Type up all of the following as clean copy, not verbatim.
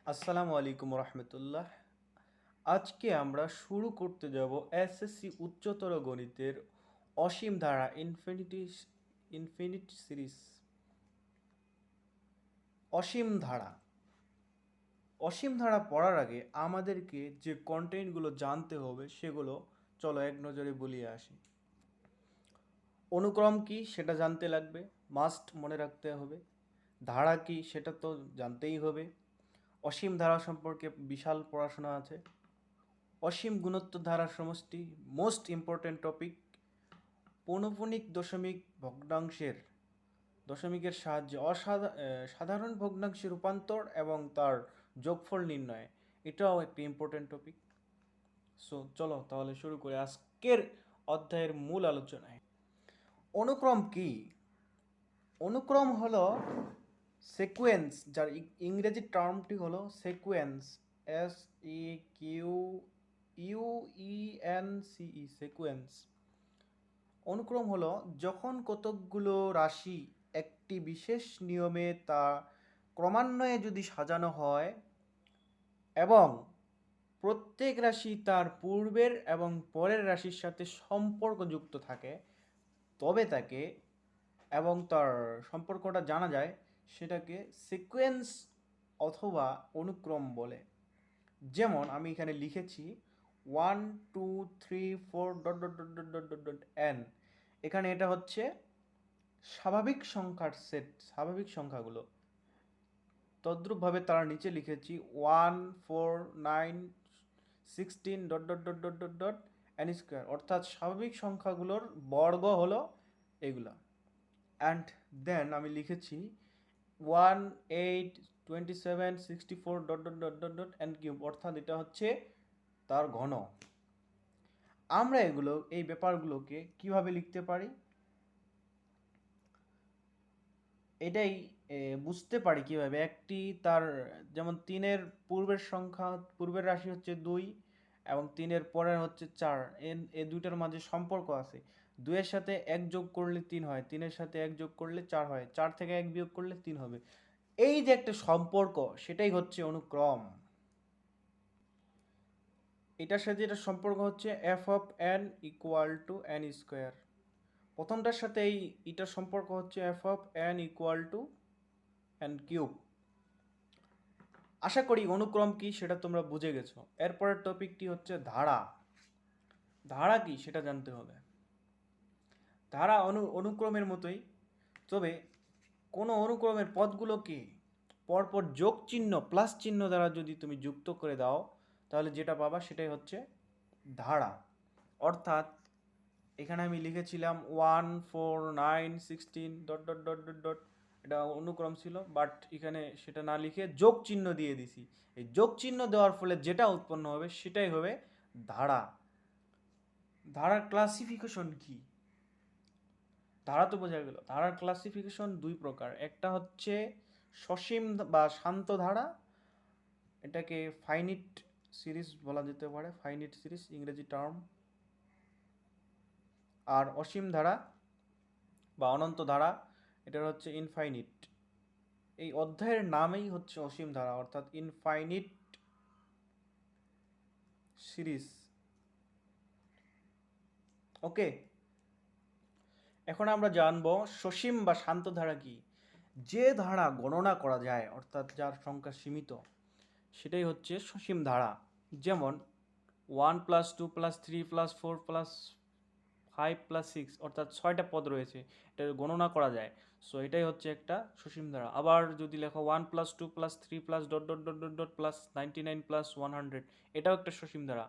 আসসালামু আলাইকুম রহমতুল্লাহ। আজকে আমরা শুরু করতে যাব এসএসসি উচ্চতর গণিতের অসীম ধারা ইনফিনিট সিরিজ। অসীম ধারা অসীম ধারা পড়ার আগে আমাদেরকে যে কন্টেন্টগুলো জানতে হবে সেগুলো চলো এক নজরে বলিয়ে আসি। অনুক্রম কি সেটা জানতে লাগবে, মাস্ট মনে রাখতে হবে। ধারা কি সেটা তো জানতেই হবে। অসীম ধারা সম্পর্কে বিশাল পড়াশোনা আছে। অসীম গুণোত্তর ধারার সমষ্টি, মোস্ট ইম্পর্ট্যান্ট টপিক। পৌনঃপুনিক দশমিক ভগ্নাংশের দশমিকের সাহায্যে সাধারণ ভগ্নাংশে রূপান্তর এবং তার যোগফল নির্ণয়, এটাও একটি ইম্পর্ট্যান্ট টপিক। সো চলো তাহলে শুরু করে আজকের অধ্যায়ের মূল আলোচনায়। অনুক্রম কি? অনুক্রম হলো সিকোয়েন্স, যার ইংরেজি টার্মটি হলো সিকোয়েন্স, SEQUENCE, সিকোয়েন্স। অনুক্রম হলো যখন কতকগুলো রাশি একটি বিশেষ নিয়মে তা ক্রমান্বয়ে যদি সাজানো হয় এবং প্রত্যেক রাশি তার পূর্বের এবং পরের রাশির সাথে সম্পর্কযুক্ত থাকে, তবে তাকে এবং তার সম্পর্কটা জানা যায়, সেটাকে সিকোয়েন্স অথবা অনুক্রম বলে। যেমন আমি এখানে লিখেছি 1 2 3 4 ... এখানে এটা হচ্ছে স্বাভাবিক সংখ্যার সেট, স্বাভাবিক সংখ্যাগুলো। তদ্রূপভাবে তার নিচে লিখেছি 1 4 9 16 ... অর্থাৎ স্বাভাবিক সংখ্যাগুলোর বর্গ হলো এগুলা। অ্যান্ড দেন আমি লিখেছি 1 8 27 64 ... অর্থাৎ এটা হচ্ছে তার ঘন। আমরা এই ব্যাপারগুলোকে কিভাবে লিখতে পারি এটাই বুঝতে পারি কিভাবে। একটি তার যেমন 3-এর পূর্বের রাশি হচ্ছে 2 এবং 3-এর পরের হচ্ছে 4, এই দুইটার মাঝে সম্পর্ক আছে। 2-এর সাথে 1 যোগ করলে 3 হয়, 3-এর সাথে 1 যোগ করলে 4 হয়, 4 থেকে 1 বিয়োগ করলে 3 হবে। এই যে একটা সম্পর্ক, সেটাই হচ্ছে অনুক্রম। এটার সাথে এটা সম্পর্ক হচ্ছে f(n) = n²। প্রথমটার সাথে এটার সম্পর্ক হচ্ছে f(n) = n³। আশা করি অনুক্রম কি সেটা তোমরা বুঝে গেছো। এরপরের টপিকটি হচ্ছে ধারা। ধারা কি সেটা জানতে হবে। ধারা অনুক্রমের মতোই, তবে কোনো অনুক্রমের পদগুলোকে পরপর যোগ চিহ্ন প্লাস চিহ্ন দ্বারা যদি তুমি যুক্ত করে দাও, তাহলে যেটা পাবা সেটাই হচ্ছে ধারা। অর্থাৎ এখানে আমি লিখেছিলাম 1 4 9 16 ... এটা অনুক্রম ছিল, বাট এখানে সেটা না লিখে যোগ চিহ্ন দিয়ে দিছি। এই যোগ চিহ্ন দেওয়ার ফলে যেটা উৎপন্ন হবে সেটাই হবে ধারা। ধারার ক্লাসিফিকেশন কি? ধারা তো বোঝা গেল। ধারার ক্লাসিফিকেশন দুই প্রকার। একটা হচ্ছে সসীম বা শান্ত ধারা, এটাকে ফাইনিট সিরিজ বলা যেতে পারে, ফাইনিট সিরিজ ইংরেজি টার্ম। আর অসীম ধারা বা অনন্ত ধারা, এটার হচ্ছে ইনফাইনিট। এই অধ্যায়ের নামেই হচ্ছে অসীম ধারা, অর্থাৎ ইনফাইনিট সিরিজ। ওকে, এখন আমরা জানব সসীম বা শান্ত ধারা কি। যে ধারা গণনা করা যায়, অর্থাৎ যার সংখ্যা সীমিত, সেটাই হচ্ছে সসীম ধারা। যেমন 1 + 2 + 3 + 4 + 5 + 6, অর্থাৎ 6টা পদ রয়েছে, এটা গণনা করা যায়। সো এটাই হচ্ছে একটা সসীম ধারা। আবার যদি লেখো 1 + 2 + 3 + ... +99 + 100, এটাও একটা সসীম ধারা।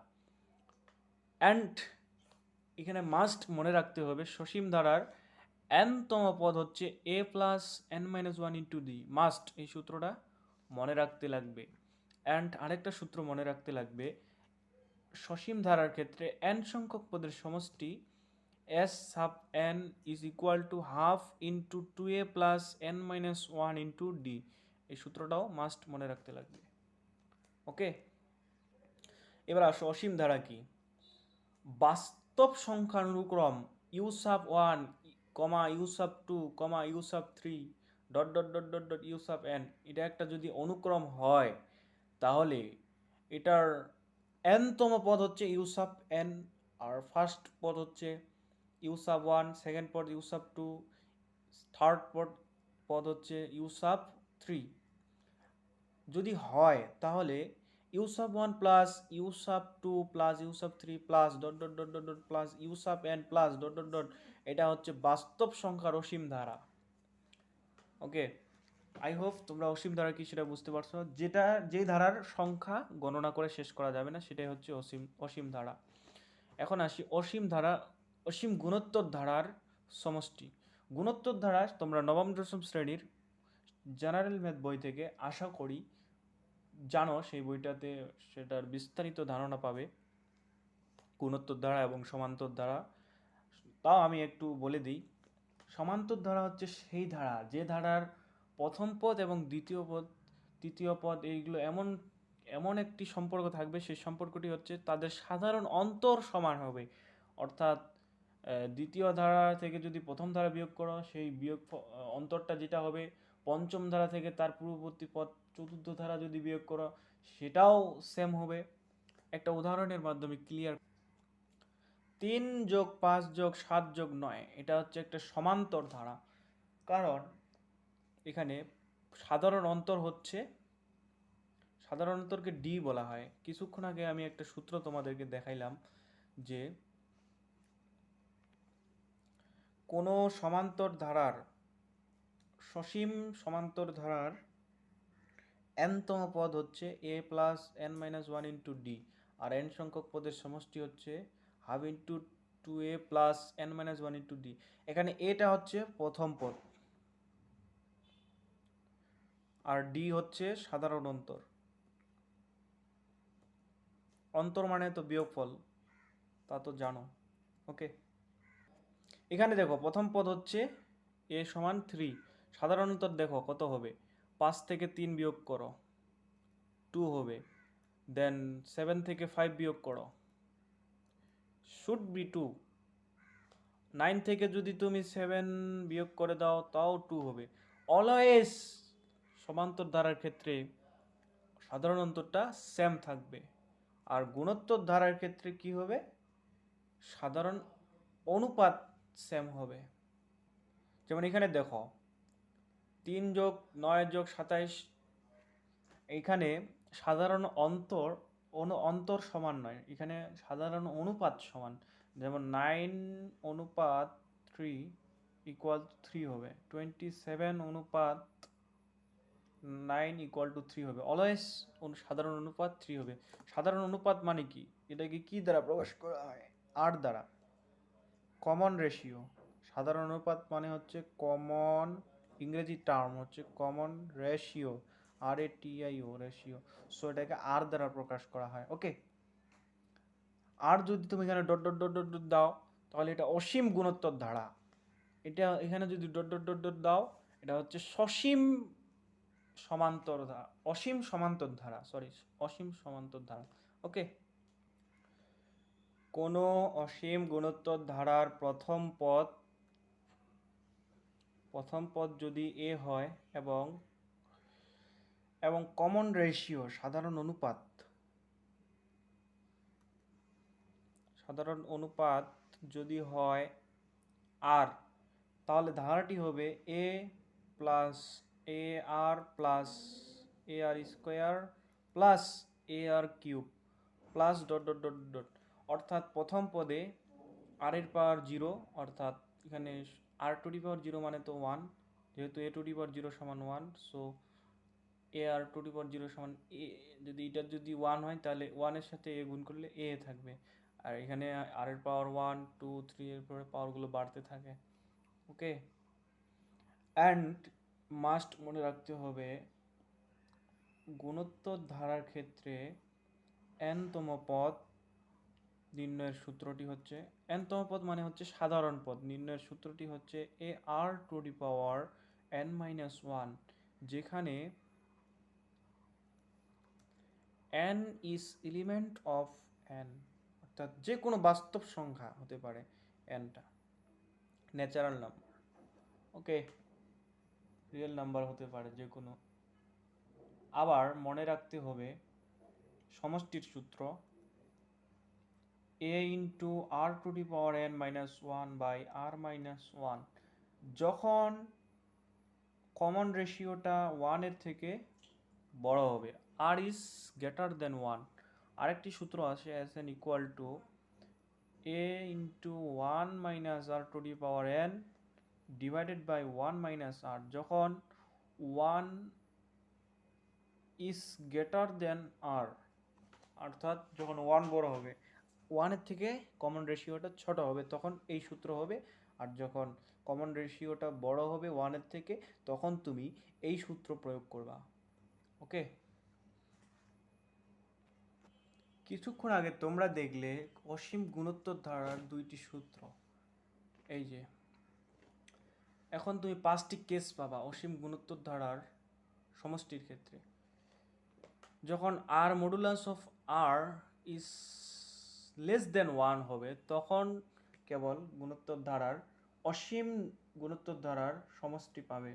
অ্যান্ড এখানে মাস্ট মনে রাখতে হবে সসীম ধারার n-তম পদ হচ্ছে a + n-1 * d। মাস্ট এই সূত্রটা মনে রাখতে লাগবে। অ্যান্ড আরেকটা সূত্র মনে রাখতে লাগবে, সসীম ধারার ক্ষেত্রে n সংখ্যক পদের সমষ্টি S(n) = ½ × 2a + n-1 * d। এই সূত্রটাও মাস্ট মনে রাখতে লাগবে। ওকে, এবার আসো অসীম ধারা কি। বাস্তব সংখ্যার অনুক্রম u(1, u(2, u(3, ... u(n), এটা একটা যদি অনুক্রম হয়, তাহলে এটার n-তম পদ হচ্ছে you sub n, R first পদ হচ্ছে ইউ সাব 1, সেকেন্ড পদ ইউ সাব 2, থার্ড পদ হচ্ছে ইউ সাব 3। যদি হয় তাহলে you sub 1 plus you sub 2 plus you sub 3 plus dot dot dot dot dot plus you sub n plus dot dot dot, এটা হচ্ছে বাস্তব সংখ্যার অসীম ধারা। ওকে, আই হোপ তোমরা অসীম ধারা কি সেটা বুঝতে পারছো। যেটা যে ধারার সংখ্যা গণনা করে শেষ করা যাবে না সেটাই হচ্ছে অসীম ধারা। এখন আসি অসীম ধারা, অসীম গুণোত্তর ধারার সমষ্টি। গুণোত্তর ধারা তোমরা নবম দশম শ্রেণীর জেনারেল ম্যাথ বই থেকে আশা করি জানো, সেই বইটাতে সেটার বিস্তারিত ধারণা পাবে গুণোত্তর ধারা এবং সমান্তর ধারা। তাও আমি একটু বলে দিই। সমান্তর ধারা হচ্ছে সেই ধারা যে ধারার প্রথম পদ এবং দ্বিতীয় পদ, তৃতীয় পদ এইগুলো এমন এমন একটি সম্পর্ক থাকবে, সেই সম্পর্কটি হচ্ছে তাদের সাধারণ অন্তর সমান হবে। অর্থাৎ দ্বিতীয় ধারা থেকে যদি প্রথম ধারা বিয়োগ করো, সেই অন্তরটা যেটা হবে পঞ্চম ধারা থেকে তার পূর্ববর্তী পদ চতুর্থ ধারা যদি বিয়োগ করো সেটাও সেম হবে। একটা উদাহরণের মাধ্যমে ক্লিয়ার। 3+5+7+9 এটা হচ্ছে একটা সমান্তর ধারা, কারণ এখানে সাধারণ অন্তর হচ্ছে, সাধারণ অন্তরকে ডি বলা হয়। কিছুক্ষণ আগে আমি একটা সূত্র তোমাদেরকে দেখাইলাম যে কোনো সমান্তর ধারার, সসীম সমান্তর ধারার n-তম পদ হচ্ছে a plus n minus 1 into D, আর n সংখ্যক পদের সমষ্টি হচ্ছে half into 2a plus n minus 1 into D. এখানে এটা হচ্ছে প্রথম পদ আর ডি হচ্ছে সাধারণ অন্তর। অন্তর মানে তো বিয়োগফল, তা তো জানো। ওকে, এখানে দেখো প্রথম পদ হচ্ছে a সমান 3, সাধারণ অন্তর দেখো কত হবে, 5 থেকে 3 বিয়োগ করো 2 হবে, দেন 7 থেকে 5 বিয়োগ করো শুড বি 2, 9 থেকে যদি তুমি 7 বিয়োগ করে দাও তাও 2 হবে। অলওয়েজ সমান্তর ধারার ক্ষেত্রে সাধারণ অন্তরটা সেম থাকবে, আর গুণোত্তর ধারার ক্ষেত্রে কি হবে, সাধারণ অনুপাত সেম হবে। যেমন এখানে দেখো 3+9+27, এইখানে সাধারণ অন্তর সমান নয়, এখানে সাধারণ অনুপাত সমান। যেমন 9:3 ইকুয়াল 3 হবে, 27:9 ইকুয়াল টু 3 হবে। অলওয়েজ সাধারণ অনুপাত 3 হবে। সাধারণ অনুপাত মানে কি, এটাকে কি দ্বারা প্রকাশ করা হয়, আর দ্বারা, কমন রেশিও। সাধারণ অনুপাত মানে হচ্ছে কমন, ইংরেজি টার্ম হচ্ছে common ratio, RATIO ratio. So এটাকে আর দ্বারা প্রকাশ করা হয়। ওকে, আর যদি তুমি এখানে dot dot dot dot dot দাও তাহলে এটা অসীম গুণোত্তর ধারা। এটা এখানে যদি ডট ডট ডট ডট দাও এটা হচ্ছে সসীম সমান্তর ধারা, অসীম সমান্তর ধারা, অসীম সমান্তর ধারা। ওকে, কোনো অসীম গুণোত্তর ধারার প্রথম পদ যদি a হয় এবং কমন রেশিও সাধারণ অনুপাত যদি হয় আর, তাহলে ধারাটি হবে a plus AR plus AR square plus AR cube plus dot dot dot dot. অর্থাৎ প্রথম পদে আর এর পাওয়ার 0, অর্থাৎ এখানে r⁴ মানে তো 1, যেহেতু a⁴ সমান 1, সো ar⁴ সমান a। যদি এটা যদি 1 হয় তাহলে 1 এর সাথে a গুণ করলে a থাকবে, আর এখানে আর এর পাওয়ার 1 2 3 এর পরে পাওয়ারগুলো বাড়তে থাকে। ওকে, অ্যান্ড মাস্ট মনে রাখতে হবে গুণোত্তর ধারার ক্ষেত্রে n-তম পদ নির্ণয়ের সূত্রটি হচ্ছে, n-তম পদ মানে হচ্ছে সাধারণ পদ, নির্ণয়ের সূত্রটি হচ্ছে ar⁴n-1, যেখানে n is element of n, অর্থাৎ যে কোনো বাস্তব সংখ্যা হতে পারে nটা, ন্যাচারাল নাম্বার। ওকে, রিয়েল নাম্বার হতে পারে যে কোনো, আবার মনে রাখতে হবে সমষ্টির সূত্র a into r to the power n minus one by r minus one, যখন কমন রেশিওটা ওয়ানের থেকে বড় হবে, r is greater than one. আরেকটি সূত্র আছে S N equal to a into one minus r to the power n divided by one minus r, যখন one is greater than r, অর্থাৎ যখন ওয়ান বড় হবে, ওয়ানের থেকে কমন রেশিওটা ছোট হবে, তখন এই সূত্র হবে। আর যখন কমন রেশিওটা বড় হবে ওয়ানের থেকে, তখন তুমি এই সূত্র প্রয়োগ করবা। ওকে, কিছুক্ষণ আগে তোমরা দেখলে অসীম গুণোত্তর ধারার দুইটি সূত্র। এই যে এখন তুমি 5টি কেস পাবা অসীম গুণোত্তর ধারার সমষ্টির ক্ষেত্রে। যখন r modulus of r is less than one হবে, তখন কেবল গুণোত্তর ধারার অসীম গুণোত্তর ধারার সমষ্টি পাবে।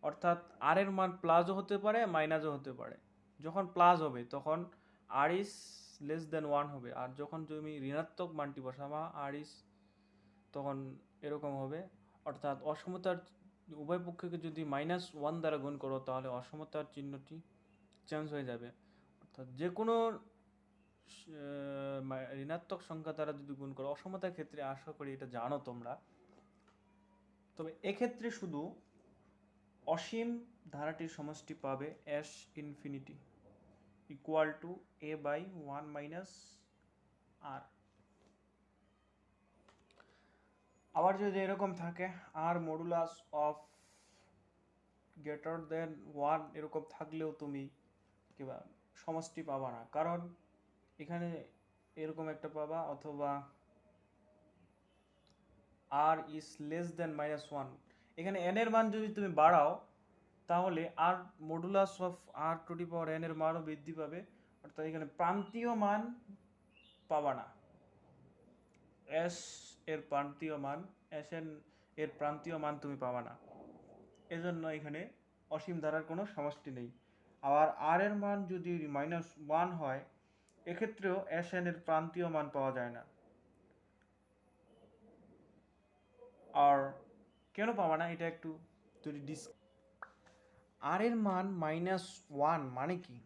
অর্থাৎ আর এর মান প্লাসও হতে পারে মাইনাসও হতে পারে। যখন প্লাস হবে তখন আর ইজ লেস দেন ওয়ান হবে, আর যখন তুমি ঋণাত্মক মানটি বসাবা আর ইজ, তখন এরকম হবে। অর্থাৎ অসমতার উভয় পক্ষকে যদি মাইনাস ওয়ান দ্বারা গুণ করো, তাহলে অসমতার চিহ্নটি চেঞ্জ হয়ে যাবে। অর্থাৎ যে কোনো ঋণাত্মক সংখ্যা দ্বারা যদি গুণ করো অসমতার ক্ষেত্রে, আশা করি এটা জানো তোমরা। তবে এক্ষেত্রে শুধু অসীম ধারাটির সমষ্টি পাবে S infinity equal to A by one minus r. আবার যদি এরকম থাকে r modulus of greater than one, এরকম থাকলেও তুমি কিবা সমষ্টি পাবা না, কারণ এখানে এরকম একটা পাবা, অথবা r is less than minus one. এখানে এন এর মান যদি তুমি বাড়াও, তাহলে r modulus of r to the power n এর মানও বৃদ্ধি পাবে। অর্থাৎ এখানে প্রান্তীয় মান পাবা না, এস এর প্রান্তীয় মান, এস এন এর প্রান্তীয় মান তুমি পাবা না। এজন্য এখানে অসীম ধারার কোনো সমষ্টি নেই। আবার আর এর মান যদি মাইনাস ওয়ান হয়, এক্ষেত্রেও এস এন এর প্রান্তীয় মান পাওয়া যায় না। আর কেন পাবা না এটা একটু যদি আর এর মান মাইনাস ওয়ান মানে কি,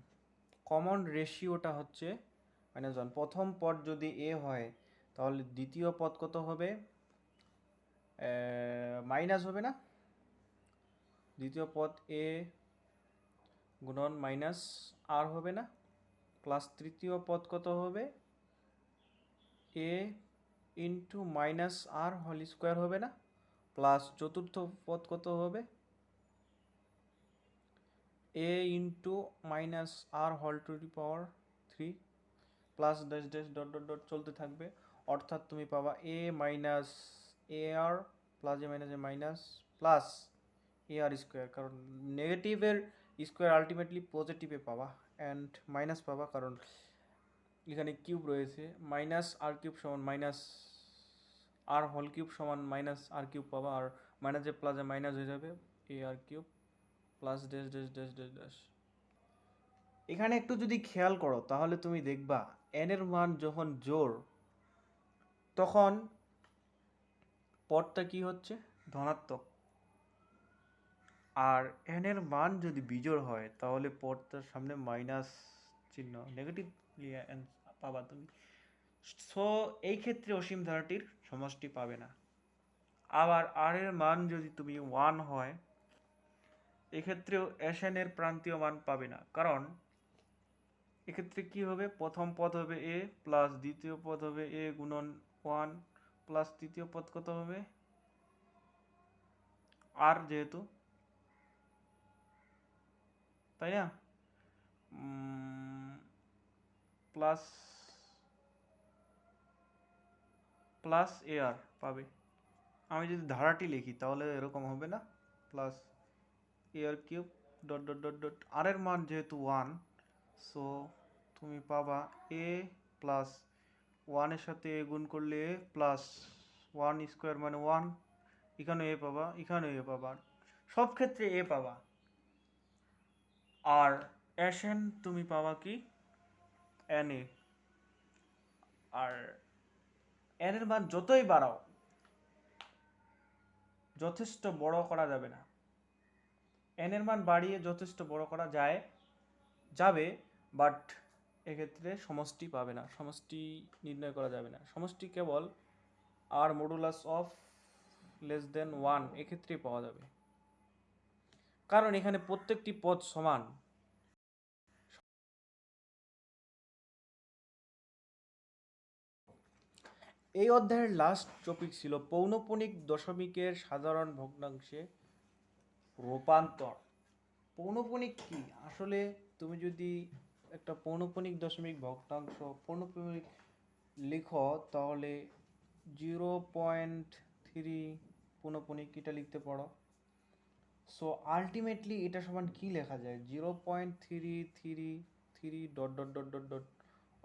কমন রেশিওটা হচ্ছে মাইনাস ওয়ান। প্রথম পদ যদি এ হয়, তাহলে দ্বিতীয় পদ কত হবে, মাইনাস হবে না? দ্বিতীয় পদ এ গুণন মাইনাস আর হবে না? প্লাস তৃতীয় পদ কত হবে, a into minus r whole square হবে না? প্লাস চতুর্থ পদ কত হবে, a into minus r whole to the power three, plus dash dash dot dot dot চলতে থাকবে। অর্থাৎ তুমি পাবা a minus a r plus a minus a minus plus a r square, কারণ নেগেটিভের স্কোয়ার আলটিমেটলি পজিটিভে পাবা, অ্যান্ড মাইনাস পাবা কারণ এখানে কিউব রয়েছে। মাইনাস আর কিউব সমান মাইনাস আর হোল কিউব সমান মাইনাস আর কিউব পাবা, আর মাইনাসে প্লাসে মাইনাস হয়ে যাবে, a r cube plus dash dash dash dash dash. এখানে একটু যদি খেয়াল করো তাহলে তুমি দেখবা এন এর মান যখন জোড়, তখন পদটা কি হচ্ছে, ধনাত্মক। আর এন এর মান যদি বিজোড় হয়, তাহলে পদটার সামনে মাইনাস চিহ্ন, নেগেটিভ পাবা তুমি। সো এই ক্ষেত্রে অসীম ধারাটির সমষ্টি পাবে না। আবার আর এর মান যদি তুমি ওয়ান হয়, এক্ষেত্রেও এস এন এর প্রান্তীয় মান পাবে না, কারণ এক্ষেত্রে কি হবে, প্রথম পদ হবে এ প্লাস দ্বিতীয় পদ হবে এ গুণন ওয়ান প্লাস তৃতীয় পদ কত হবে আর, যেহেতু, তাই না, প্লাস প্লাস এ আর পাবে। আমি যদি ধারাটি লিখি তাহলে এরকম হবে না, plus a r cube dot dot dot dot, r এর মান যেহেতু ওয়ান, সো তুমি পাবা এ প্লাস ওয়ানের সাথে এ গুণ করলে এ প্লাস ওয়ান স্কোয়ার মানে ওয়ান, এখানে এ পাবা, এখানে এ পাবা, সব ক্ষেত্রে এ পাবা। আর এসএন তুমি পাবা কি এনএ। আর এন এর মান যতই বাড়াও যথেষ্ট বড় করা যাবে না। এন এর মান বাড়িয়ে যথেষ্ট বড় করা যাবে, বাট এক্ষেত্রে সমষ্টি পাবে না, সমষ্টি নির্ণয় করা যাবে না। সমষ্টি কেবল আর মডুলাস অফ লেস দেন 1 এক্ষেত্রেই পাওয়া যাবে, কারণ এখানে প্রত্যেকটি পদ সমান। এই অধ্যায়ের লাস্ট টপিক ছিল পৌনঃপুনিক দশমিকের সাধারণ ভগ্নাংশে রূপান্তর। পৌনঃপুনিক কি? আসলে তুমি যদি একটা পৌনঃপুনিক দশমিক ভগ্নাংশ পৌনঃপুনিক লিখো তাহলে 0.3 পৌনঃপুনিক এটা লিখতে পারো। সো আলটিমেটলি এটা সমান কি লেখা যায়? 0.333 dot dot dot dot dot,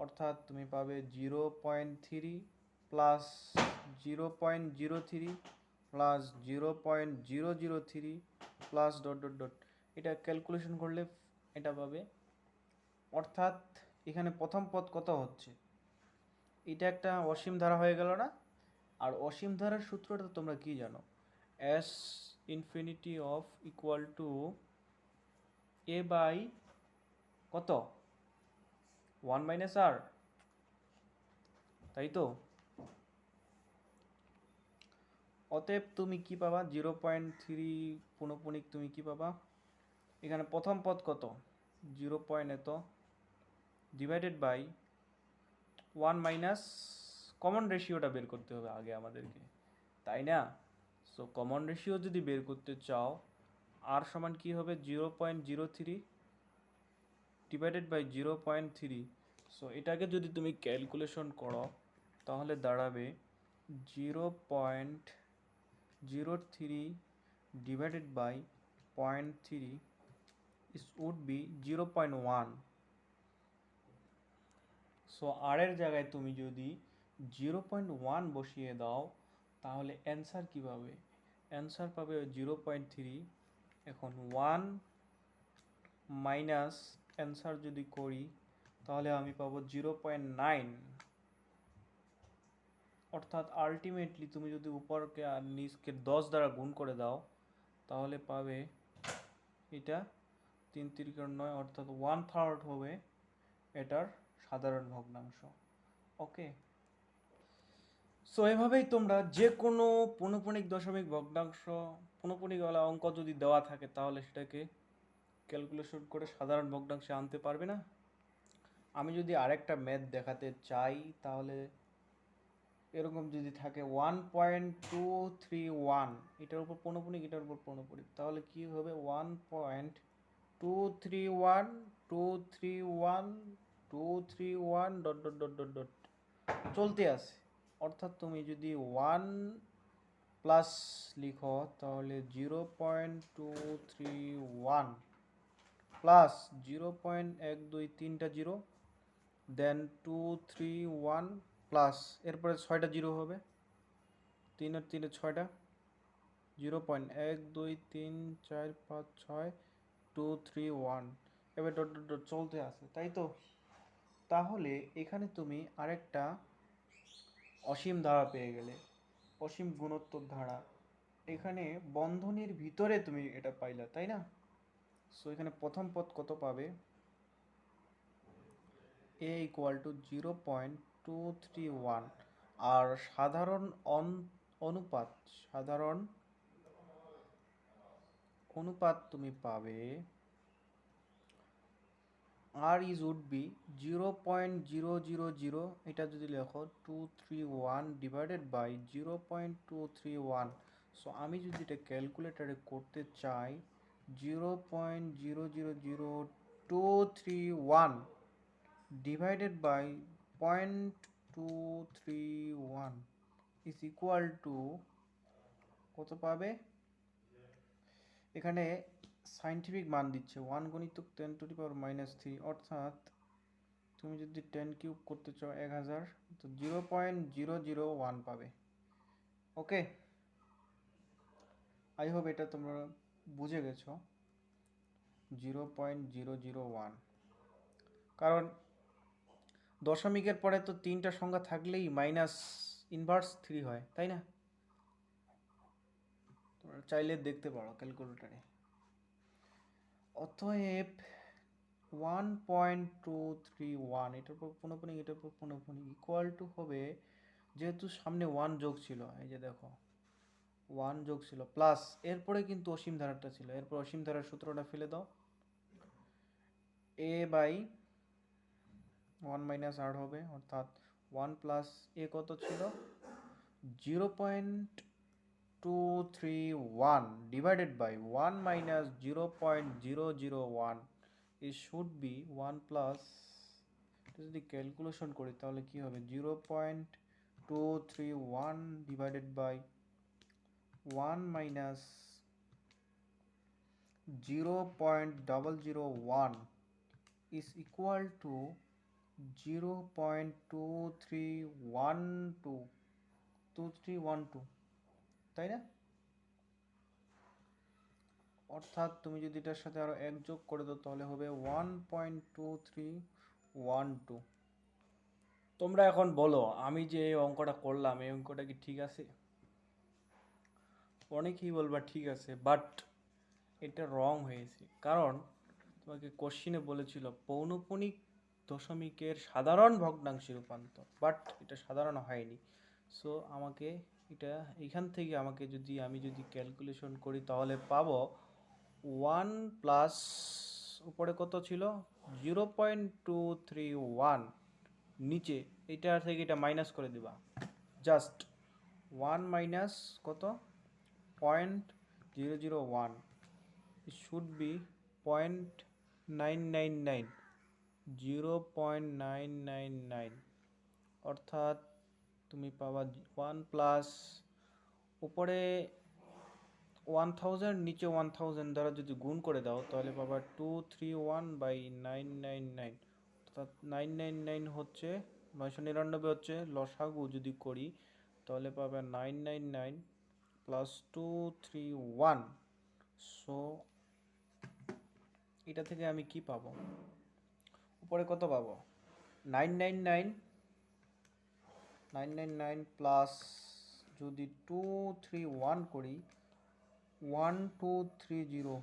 অর্থাৎ তুমি পাবে 0.3 plus 0.03 plus 0.003 plus dot dot dot. এটা ক্যালকুলেশন করলে এটা পাবে। অর্থাৎ এখানে প্রথম পদ কত হচ্ছে? এটা একটা অসীম ধারা হয়ে গেল না? আর অসীম ধারার সূত্রটা তোমরা কি জানো? S infinity of equal to A by কত? 1 মাইনাস আর, তাই তো? অতএব তুমি কি পাবা? 0.3 পৌনঃপুনিক তুমি কি পাবা? এখানে প্রথম পদ কত? 0. এত ডিভাইডেড বাই 1 মাইনাস কমন রেশিওটা বের করতে হবে আগে আমাদেরকে, তাই না? সো কমন রেশিও যদি বের করতে চাও, আর সমান কি হবে? 0.03 ডিভাইডেড বাই 0.3। সো এটাকে যদি তুমি ক্যালকুলেশন করো তাহলে দাঁড়াবে 0.03 divided by 0.3 would be 0.1। So r এর জায়গায় তুমি যদি 0.1 বসিয়ে দাও তাহলে অ্যান্সার কী পাবে? অ্যান্সার পাবে 0.3। এখন 1 মাইনাস অ্যান্সার যদি করি তাহলে আমি পাবো 0.9। অর্থাৎ আলটিমেটলি তুমি যদি উপরকে আর নিচকে 10 দ্বারা গুণ করে দাও তাহলে পাবে এটা 3 3 9, অর্থাৎ 1/3 হবে এটার সাধারণ ভগ্নাংশ। ওকে, সো এভাবেই তোমরা যে কোনো পৌনঃপুনিক দশমিক ভগ্নাংশ পৌনঃপুনিকওয়ালা অঙ্ক যদি দেওয়া থাকে তাহলে সেটাকে ক্যালকুলেশন করে সাধারণ ভগ্নাংশে আনতে পারবে না? আমি যদি আরেকটা ম্যাথ দেখাতে চাই তাহলে এরকম যদি থাকে 1.231, এটার উপর পৌনঃপুনিক এটার উপর পৌনঃপুনিক, তাহলে কি হবে? 1.231 231 231 dot dot dot dot dot চলতে আছে। অর্থাৎ তুমি যদি 1 প্লাস লিখো তাহলে 0.231 প্লাস 0.123টা জিরো, দেন 231 প্লাস এরপরে 6টা জিরো হবে, 3 আর 3 6টা, 0.1 2 3 4 5 6 2 3 1, এবার ডট ডট ডট চলতে আছে, তাই তো? তাহলে এখানে তুমি আরেকটা অসীম ধারা পেয়ে গেলে, অসীম গুণোত্তর ধারা। এখানে বন্ধনীর ভিতরে তুমি এটা পাইলা, তাই না? সো এখানে প্রথম পদ কত পাবে? a equal to 0.231। আর সাধারণ অনুপাত তুমি পাবে আর ইজ উড বি 0.000, এটা যদি লেখো 231 ডিভাইডেড বাই 0.231। সো আমি যদি এটা ক্যালকুলেটারে করতে চাই 0.000231 divided by 0.231 is equal to কত পাবে? এখানে সাইন্টিফিক মান দিচ্ছে 1 গুণিতক 10⁻³ অর্থাৎ তুমি যদি 10 কিউব করতে চাও 1000, তো 0.001 পাবে। ওকে, আই হোপ এটা তোমরা বুঝে গেছো। 0.001, কারণ দশমিকের পরে তো 3টা সংখ্যা থাকলেই মাইনাস ইনভার্স 3 হয়, তাই না? তোমরা চাইলে দেখতে পারো ক্যালকুলেটরে। অতএব 1.231, এটার উপর পুনঃপুনিক, এটার উপর পুনঃপুনিক ইকুয়াল টু হবে, যেহেতু সামনে 1 যোগ ছিল, এই যে দেখো 1 যোগ ছিল প্লাস এরপরে কিন্তু অসীম ধারাটা ছিল, এরপর অসীম ধারার সূত্রটা ফেলে দাও, a বাই 1 মাইনাস r হবে, অর্থাৎ 1 প্লাস a কত ছিল 0.231 divided by 1 minus 0.001, it should be 1 plus, যদি ক্যালকুলেশন করি তাহলে কি হবে 0.231 divided by 1 minus 0.001 is equal to 0.2312, তাই না? অর্থাৎ তুমি যদি এটার সাথে আরো 1 যোগ করে দাও তাহলে হবে 1.2312। তোমরা এখন বলো, আমি যে এই অঙ্কটা করলাম এই অঙ্কটা কি ঠিক আছে? অনেকেই বলবা ঠিক আছে, বাট এটা রং হয়েছে, কারণ তোমাকে কোশ্চিনে বলেছিল পৌনঃপুনিক দশমিকের সাধারণ ভগ্নাংশে রূপান্তর, বাট এটা সাধারণ হয়নি। সো আমাকে এটা এইখান থেকে আমাকে আমি যদি ক্যালকুলেশন করি তাহলে পাবো 1 প্লাস উপরে কত ছিল 0.231, নিচে এটা থেকে এটা মাইনাস করে দিবা, জাস্ট 1 মাইনাস কত 0.001, it should be 0.999, 0.999, অর্থাৎ তুমি পাবা 1 প্লাস উপরে 1000 নিচে 1000 দ্বারা যদি গুণ করে দাও তাহলে পাবা 231/999, অর্থাৎ 999 হচ্ছে 999 হচ্ছে লসাগু, যদি করি তাহলে পাবে 999 প্লাস 231। সো এটা থেকে আমি কি পাবো, উপরে কত পাবো 999 প্লাস যদি 231 করি 1230,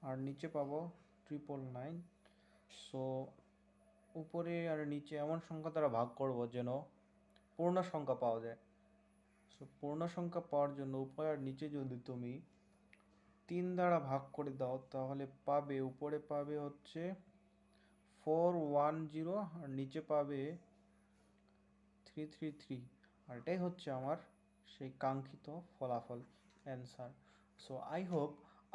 আর নিচে পাবো 999। সো উপরে আর নিচে এমন সংখ্যা দ্বারা ভাগ করব যেন পূর্ণ সংখ্যা পাওয়া যায়। সো পূর্ণ সংখ্যা পাওয়ার জন্য উপরে আর নিচে যদি তুমি 3 দ্বারা ভাগ করে দাও তাহলে পাবে, উপরে পাবে হচ্ছে 410 আর নিচে পাবে 333, আর এটাই হচ্ছে আমার সেই কাঙ্ক্ষিত ফলাফল, অ্যান্সার। সো আই হোপ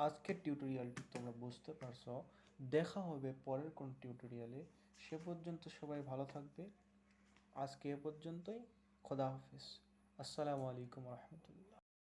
আজকের টিউটোরিয়ালটি তোমরা বুঝতে পারছো। দেখা হবে পরের কোন টিউটোরিয়ালে, সে পর্যন্ত সবাই ভালো থাকবে। আজকে এ পর্যন্তই, খোদা হাফেজ, আসসালামু আলাইকুম রহমতুল্লাহ।